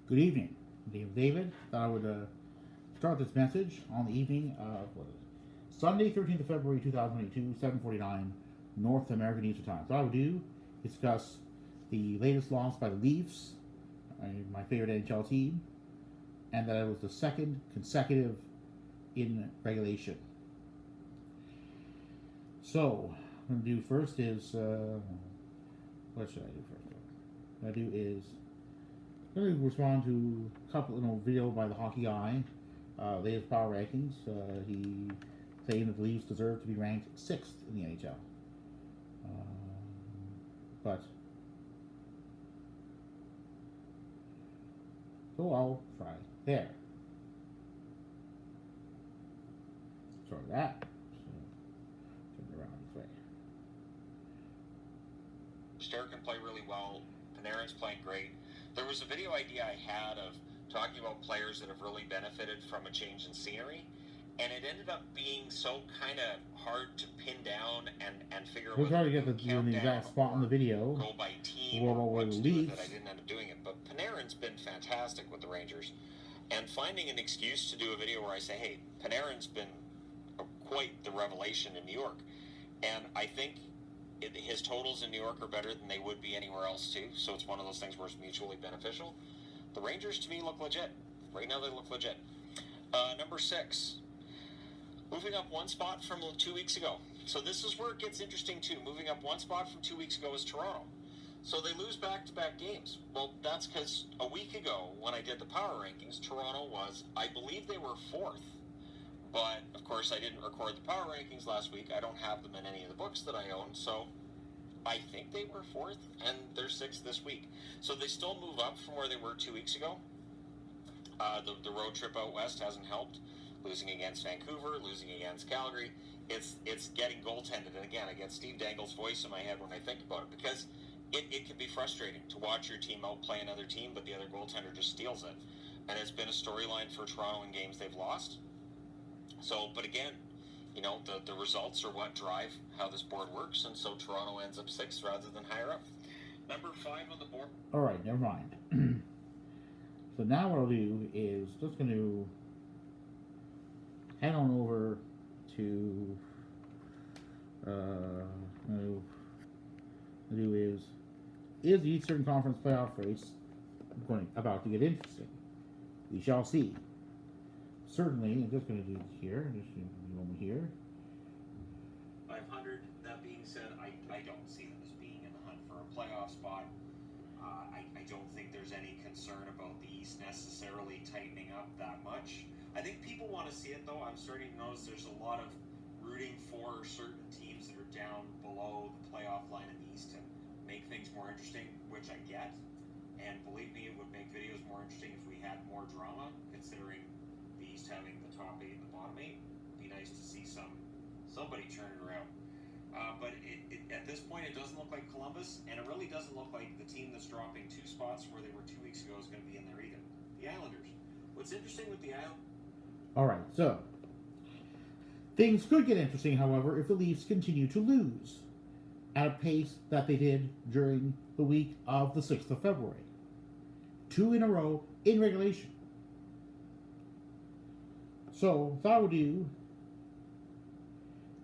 Good evening. Name is David. Thought I would start this message on the evening of Sunday, 13th of February 2022, 7:49 North American Eastern Time. So what I would do is discuss the latest loss by the Leafs, my favorite NHL team, and that it was the second consecutive in regulation. So, what I'm going to do first is, what should I do first? What I do is, I'm going to respond to a couple, video by the Hockey Guy, latest power rankings. He saying that the Leafs deserve to be ranked 6th in the NHL. But, so I'll try there. Sorry that. So, turn it around this way. Stark can play really well. Panarin's playing great. There was a video idea I had of talking about players that have really benefited from a change in scenery, and it ended up being so kind of hard to pin down and figure out. We'll try to get the exact spot in the video. Go by team or what to do with it. I didn't end up doing it, but Panarin's been fantastic with the Rangers, and finding an excuse to do a video where I say, hey, Panarin's been quite the revelation in New York, and I think his totals in New York are better than they would be anywhere else too, so it's one of those things where it's mutually beneficial. The Rangers to me look legit. Right now they look legit. Number 6. Moving up one spot from 2 weeks ago. So this is where it gets interesting too. Moving up one spot from 2 weeks ago is Toronto. So they lose back-to-back games. Well, that's because a week ago when I did the power rankings, Toronto was, I believe they were 4th. But, of course, I didn't record the power rankings last week. I don't have them in any of the books that I own. So I think they were 4th, and they're 6th this week. So they still move up from where they were 2 weeks ago. The road trip out west hasn't helped. Losing against Vancouver, losing against Calgary. It's getting goaltended. And again, I get Steve Dangle's voice in my head when I think about it, because it can be frustrating to watch your team outplay another team, but the other goaltender just steals it. And it's been a storyline for Toronto in games they've lost. So, but again, the results are what drive how this board works, and so Toronto ends up 6th rather than higher up. Number 5 on the board. All right, never mind. So now what I'll do is just going to head on over to. What I'll do is the Eastern Conference playoff race about to get interesting? We shall see. Certainly, I'm just going to do it here. Just over here. 500. That being said, I don't see them as being in the hunt for a playoff spot. I don't think there's any concern about the East necessarily tightening up that much. I think people want to see it, though. I'm starting to notice there's a lot of rooting for certain teams that are down below the playoff line in the East to make things more interesting, which I get. And believe me, it would make videos more interesting if we had more drama, considering the East having the top 8 and the bottom 8. It'd be nice to see somebody turn it around. But at this point, it doesn't look like Columbus, and it really doesn't look like the team that's dropping 2 spots where they were 2 weeks ago is going to be in there either. The Islanders. What's interesting with the Islanders? All right, so things could get interesting, however, if the Leafs continue to lose at a pace that they did during the week of the 6th of February. 2 in a row in regulation. So, what I would do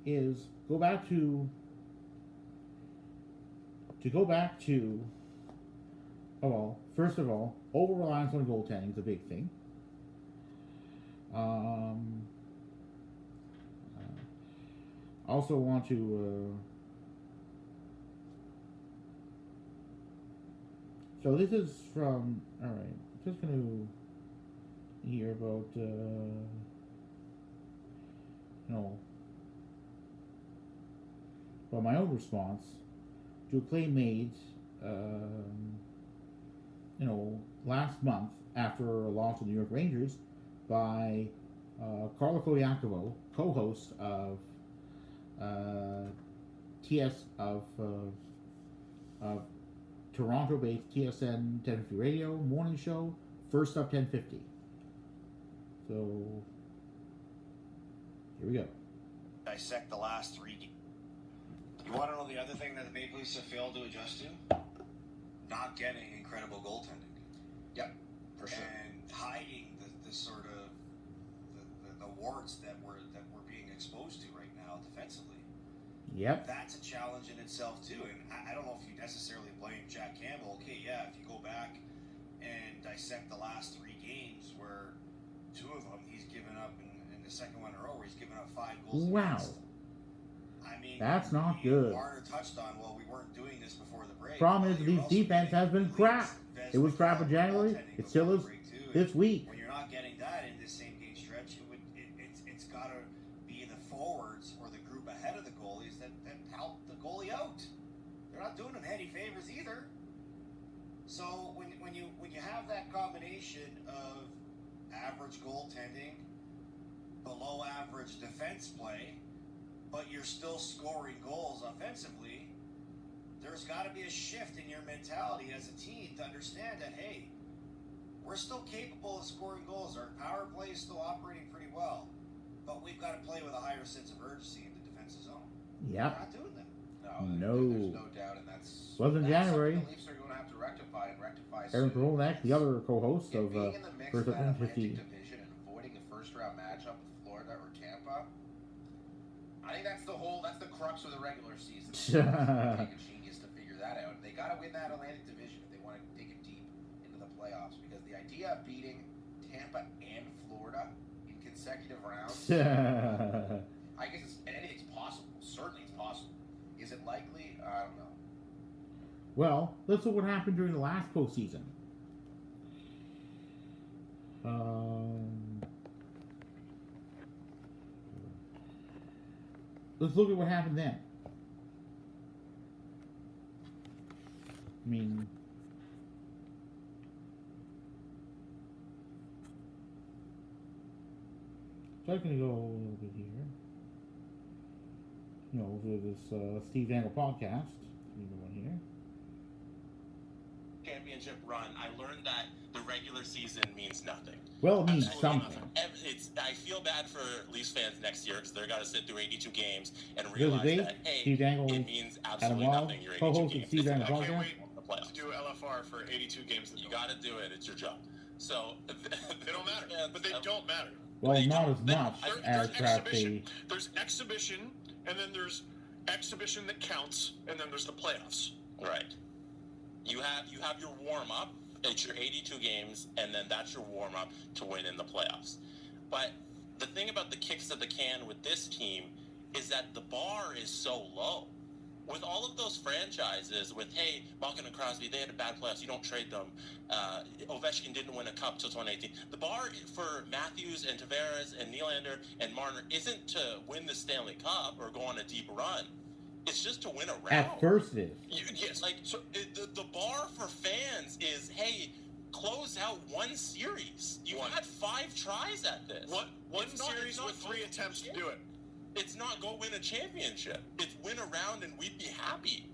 is go back to first of all, over-reliance on goaltending is a big thing. Also want to so this is from, all right, just going to hear about about my own response to a claim made last month after a loss to the New York Rangers by Carlo Kodiakovo, co-host of Toronto-based TSN 1050 radio morning show, First Up 1050. So here we go. Dissect the last 3 games. You want to know the other thing that the Maple Leafs have failed to adjust to? Not getting incredible goaltending. Yep. For sure. And hiding the sort of the warts that we're being exposed to right now defensively. Yep. That's a challenge in itself too. And I don't know if you necessarily blame Jack Campbell. Okay, yeah, if you go back and dissect the last 3 games where 2 of them he's given up in the second one in a row where he's given up 5 goals. Wow. Against. I mean, that's not good. Marner touched on, well, we weren't doing this before the break. Problem is, Leafs defense has been crap. It was crap in January. It still is this week. When you're not getting that in this same game stretch, it's got to be the forwards or the group ahead of the goalies that help the goalie out. They're not doing them any favors either. So when you have that combination of average goaltending, below average defense play, but you're still scoring goals offensively, there's got to be a shift in your mentality as a team to understand that, hey, we're still capable of scoring goals. Our power play is still operating pretty well, but we've got to play with a higher sense of urgency in the defensive zone. Yep. We're not doing that. No. There's no doubt, and that's January. The Leafs are going to have to rectify Aaron soon. Perolak, the other co-host of being in the mix First of that Atlantic 50. Division and avoiding the first-round matchup with Florida or Tampa. I think that's the crux of the regular season. Take a genius to figure that out. They got to win that Atlantic Division if they want to take it deep into the playoffs, because the idea of beating Tampa and Florida in consecutive rounds, I guess anything's possible. Certainly it's possible. Is it likely? I don't know. Well, let's look what happened during the last postseason. Let's look at what happened then. I mean, so I'm going to go a little bit here. You know, for this Steve Dangle podcast. You know, one here. Championship run, I learned that the regular season means nothing. Well, it means Absolutely something. I feel bad for Leafs fans next year because they're got to sit through 82 games and There's a realize date. that, hey, Steve Dangle, it means absolutely Adam Wall, nothing. You're 82 co-host of games. Steve Dangle I can't podcast. wait the playoffs. To do LFR for 82 games. You got to do it. It's your job. So They don't matter, but they don't matter. Well, They not don't. as much as There's perhaps exhibition. the. There's exhibition, and then there's exhibition that counts, and then there's the playoffs. right. You have your warm up. It's your 82 games, and then that's your warm up to win in the playoffs. But the thing about the kicks of the can with this team is that the bar is so low. With all of those franchises, with, hey, Malkin and Crosby, they had a bad playoffs, you don't trade them. Ovechkin didn't win a cup till 2018. The bar for Matthews and Tavares and Nylander and Marner isn't to win the Stanley Cup or go on a deep run. It's just to win a round. At first, it is. Yes. Like, so the bar for fans is, hey, close out one series. You've had 5 tries at this. One series with 3 attempts to do it. It's not go win a championship. It's win a round and we'd be happy.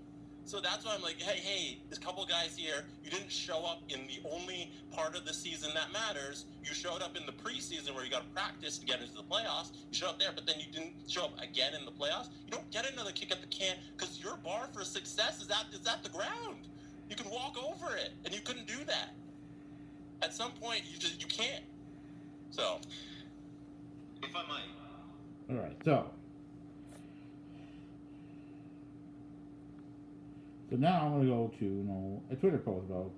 So that's why I'm like, hey, there's a couple guys here. You didn't show up in the only part of the season that matters. You showed up in the preseason where you got to practice to get into the playoffs. You showed up there, but then you didn't show up again in the playoffs. You don't get another kick at the can because your bar for success is at the ground. You can walk over it, and you couldn't do that. At some point, you can't. So, If I might. All right, so now I'm going to go to a Twitter post about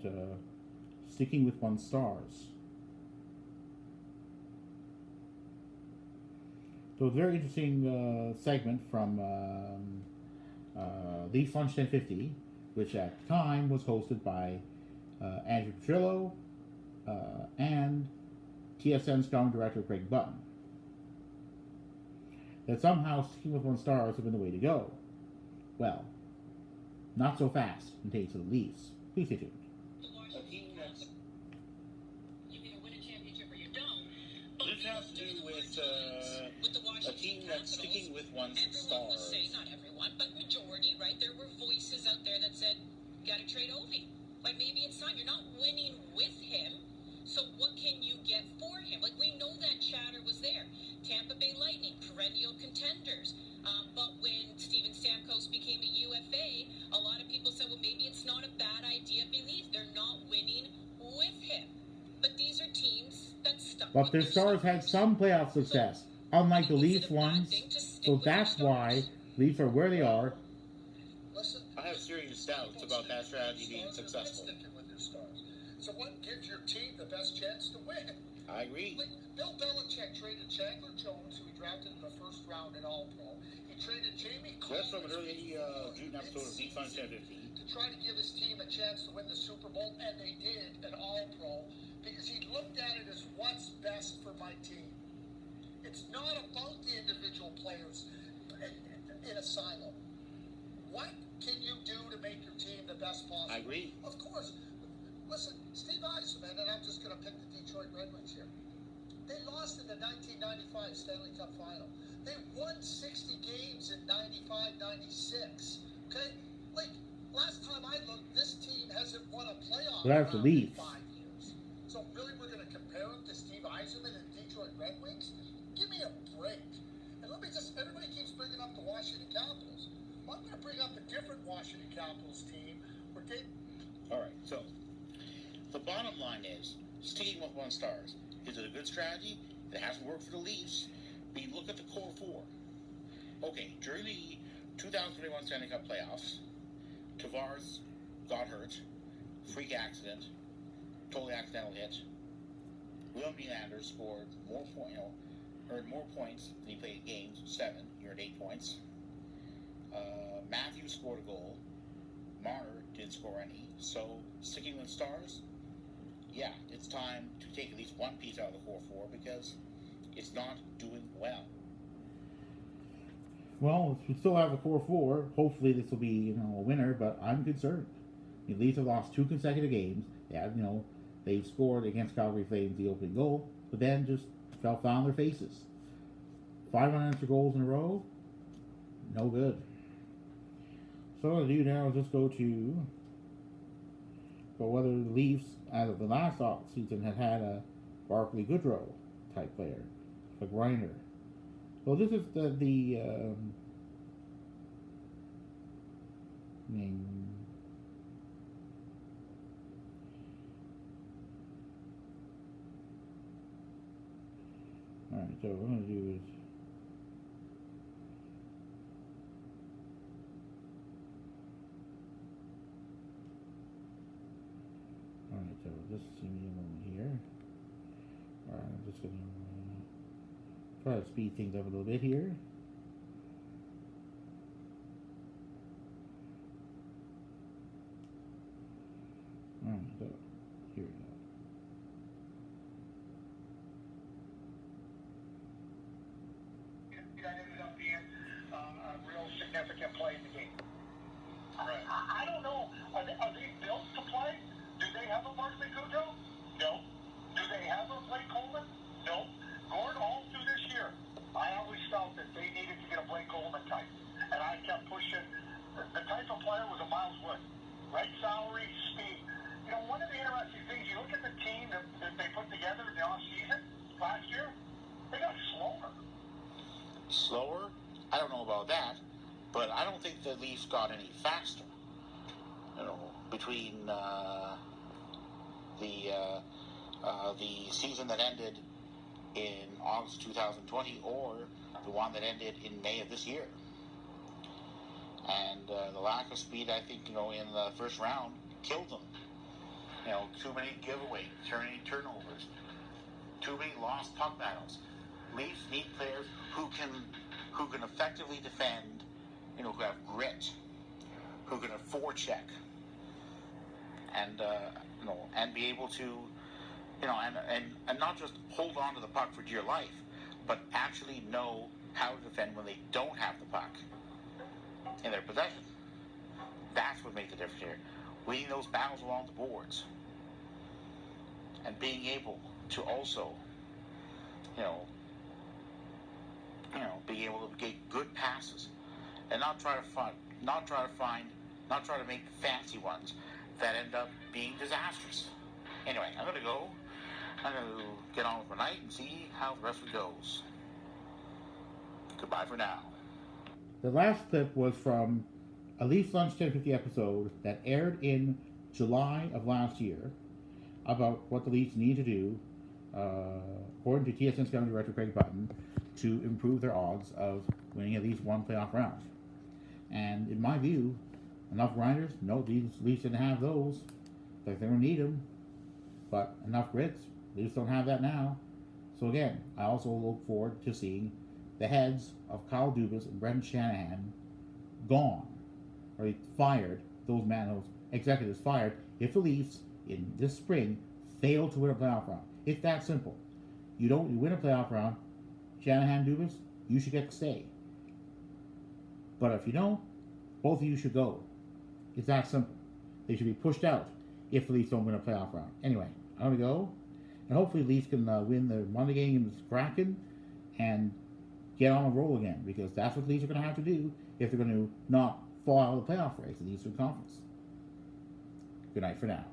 sticking with one's stars. So it's a very interesting segment from Leafs Lunch 1050, which at the time was hosted by Andrew Petrillo and TSN Scouting Director Craig Button. That somehow sticking with one's stars have been the way to go. Well, not so fast in case of the Leafs. Please stay tuned. You either win a championship or you don't. This has to do with a team that's sticking with one's Everyone was stars. saying, not everyone, but majority, right? There were voices out there that said, you got to trade Ovi. Like, maybe it's time. You're not winning with him, so what can you get for him? Like, we know that chatter was there. Tampa Bay Lightning, perennial contenders. But when Steven Stamkos became a UFA, a lot of people said, well, maybe it's not a bad idea if he leaves. They're not winning with him. But the but their stars had some playoff success, unlike the Leafs ones. So that's why Leafs are where they are. Listen, I have serious doubts about that strategy being successful. So what gives your team the best chance to win? I agree. Like Bill Belichick traded Chandler Jones, who he drafted in the first round in All-Pro. He traded Jamie Cole. That's from an early June episode of Leafs on 1050. To try to give his team a chance to win the Super Bowl, and they did an All-Pro because he looked at it as what's best for my team. It's not about the individual players in a silo. What can you do to make your team the best possible? I agree. Of course. Listen, Steve Eisenman, and I'm just going to pick the Detroit Red Wings here. They lost in the 1995 Stanley Cup Final. They won 60 games in 95-96. Okay? Like, last time I looked, this team hasn't won a playoff Well, that's the round in Leafs. 5 years. So really we're going to compare him to Steve Eisenman and Detroit Red Wings? Give me a break. And let me just, everybody keeps bringing up the Washington Capitals. Well, I'm going to bring up a different Washington Capitals team where they... All right, so the bottom line is sticking with one stars. Is it a good strategy? It hasn't worked for the Leafs. But you look at the core four. Okay, during the 2021 Stanley Cup playoffs, Tavares got hurt, freak accident, totally accidental hit. William Nylander scored more earned more points than he played games, 7. He earned 8 points. Matthews scored a goal. Marner didn't score any. So sticking with stars, yeah, it's time to take at least one piece out of the core four because it's not doing well. Well, we still have the core four. Hopefully, this will be a winner, but I'm concerned. The Leafs have lost 2 consecutive games. They have, they've scored against Calgary Flames the opening goal, but then just fell flat on their faces. 5 unanswered goals in a row, no good. So what I'll do now is just go whether the Leafs, as of the last season, had a Barclay Goodrow type player, a grinder. So this is the Alright, so what I'm going to do is alright, so just give me a moment here. Alright, I'm just going to try to speed things up a little bit here. Alright, so here we go. That ended up being a real significant play in the game. Right. I don't know. Are they built to play? Do they have a Barclay Goodrow? No. Do they have a Blake Coleman? No. Gord, all through this year, I always felt that they needed to get a Blake Coleman type. And I kept pushing. The type of player was a Miles Wood. Right salary, speed. One of the interesting things, you look at the team that they put together in the offseason last year, they got slower. Slower? I don't know about that, but I don't think the Leafs got any faster. Between the season that ended in August 2020 or the one that ended in May of this year. And the lack of speed, I think, in the first round killed them. Too many giveaways, too many turnovers, too many lost puck battles. Leafs need players who can effectively defend, who have grit, who can forecheck, and and be able to, and not just hold on to the puck for dear life, but actually know how to defend when they don't have the puck in their possession. That's what makes the difference here. Winning those battles along the boards, and being able to also, being able to get good passes, and not try to make fancy ones that end up being disastrous. Anyway, I'm going to get on with my night and see how the rest of it goes. Goodbye for now. The last clip was from a Leafs Lunch 1050 episode that aired in July of last year about what the Leafs need to do according to TSN scouting director Craig Button, to improve their odds of winning at least one playoff round. And in my view, enough grinders? No, these Leafs didn't have those. Like, they don't need them. But enough grits? Leafs don't have that now. So again, I also look forward to seeing the heads of Kyle Dubas and Brendan Shanahan gone, or fired. Those executives fired if the Leafs in this spring fail to win a playoff round. It's that simple. You win a playoff round, Shanahan, Dubas, you should get to stay. But if you don't, both of you should go. It's that simple. They should be pushed out if the Leafs don't win a playoff round. Anyway, I'm going to go. And hopefully Leafs can win the Monday game against Kraken and get on a roll again. Because that's what the Leafs are going to have to do if they're going to not fall out of the playoff race in the Eastern Conference. Good night for now.